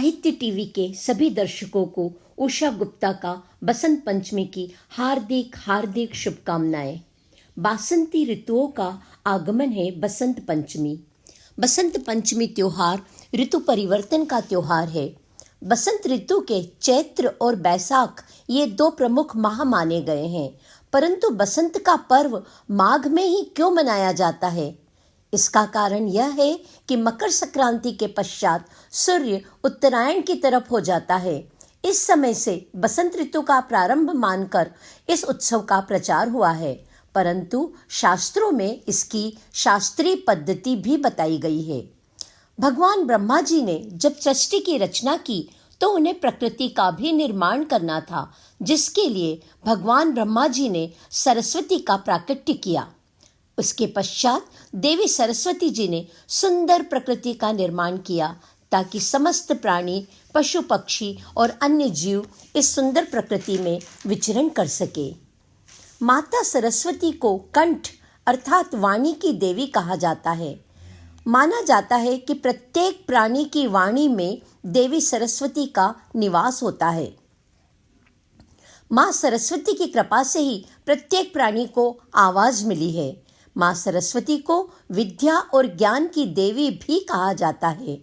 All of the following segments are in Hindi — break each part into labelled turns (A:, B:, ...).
A: साहित्य टीवी के सभी दर्शकों को उषा गुप्ता का बसंत पंचमी की हार्दिक हार्दिक शुभकामनाएं। बासंती ऋतुओं का आगमन है बसंत पंचमी। बसंत पंचमी त्योहार ऋतु परिवर्तन का त्योहार है। बसंत ऋतु के चैत्र और बैसाख ये दो प्रमुख माह माने गए हैं, परंतु बसंत का पर्व माघ में ही क्यों मनाया जाता है? इसका कारण यह है कि मकर संक्रांति के पश्चात सूर्य उत्तरायण की तरफ हो जाता है। इस समय से बसंत ऋतु का प्रारंभ मानकर इस उत्सव का प्रचार हुआ है, परंतु शास्त्रों में इसकी शास्त्रीय पद्धति भी बताई गई है। भगवान ब्रह्मा जी ने जब सृष्टि की रचना की तो उन्हें प्रकृति का भी निर्माण करना था, जिसके लिए भगवान ब्रह्मा जी ने सरस्वती का प्राकट्य किया। उसके पश्चात देवी सरस्वती जी ने सुंदर प्रकृति का निर्माण किया ताकि समस्त प्राणी, पशु पक्षी और अन्य जीव इस सुंदर प्रकृति में विचरण कर सके। माता सरस्वती को कंठ अर्थात वाणी की देवी कहा जाता है। माना जाता है कि प्रत्येक प्राणी की वाणी में देवी सरस्वती का निवास होता है। माँ सरस्वती की कृपा से ही प्रत्येक प्राणी को आवाज मिली है। माँ सरस्वती को विद्या और ज्ञान की देवी भी कहा जाता है।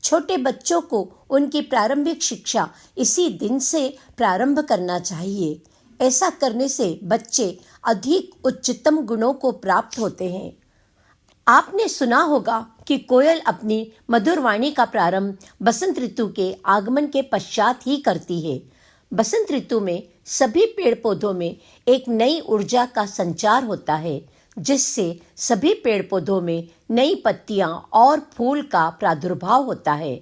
A: छोटे बच्चों को उनकी प्रारंभिक शिक्षा इसी दिन से प्रारंभ करना चाहिए। ऐसा करने से बच्चे अधिक उच्चतम गुणों को प्राप्त होते हैं। आपने सुना होगा कि कोयल अपनी मधुर वाणी का प्रारंभ बसंत ऋतु के आगमन के पश्चात ही करती है। बसंत ऋतु में सभी पेड़ पौधों में एक नई ऊर्जा का संचार होता है, जिससे सभी पेड़ पौधों में नई पत्तियां और फूल का प्रादुर्भाव होता है।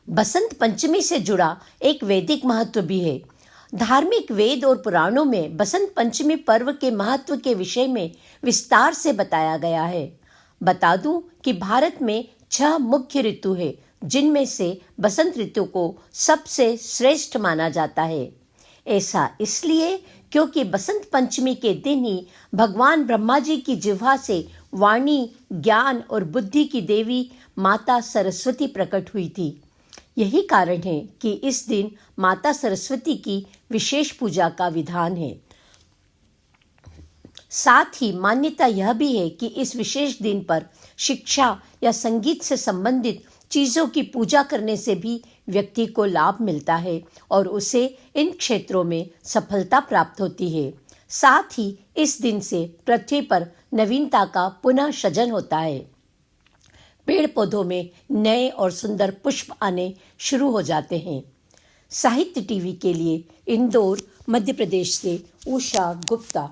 A: बसंत पंचमी से जुड़ा एक वैदिक महत्व भी है। धार्मिक वेद और पुराणों में बसंत पंचमी पर्व के महत्व के विषय में विस्तार से बताया गया है। बता दूं कि भारत में 6 मुख्य ऋतु है, जिनमें से बसंत ऋतु को सबसे श्रेष्ठ माना जाता है। ऐसा इसलिए क्योंकि बसंत पंचमी के दिन ही भगवान ब्रह्मा जी की जिह्वा से वाणी, ज्ञान और बुद्धि की देवी माता सरस्वती प्रकट हुई थी। यही कारण है कि इस दिन माता सरस्वती की विशेष पूजा का विधान है। साथ ही मान्यता यह भी है कि इस विशेष दिन पर शिक्षा या संगीत से संबंधित चीज़ों की पूजा करने से भी व्यक्ति को लाभ मिलता है और उसे इन क्षेत्रों में सफलता प्राप्त होती है। साथ ही इस दिन से पृथ्वी पर नवीनता का पुनः सृजन होता है। पेड़ पौधों में नए और सुंदर पुष्प आने शुरू हो जाते हैं। साहित्य टीवी के लिए इंदौर, मध्य प्रदेश से उषा गुप्ता।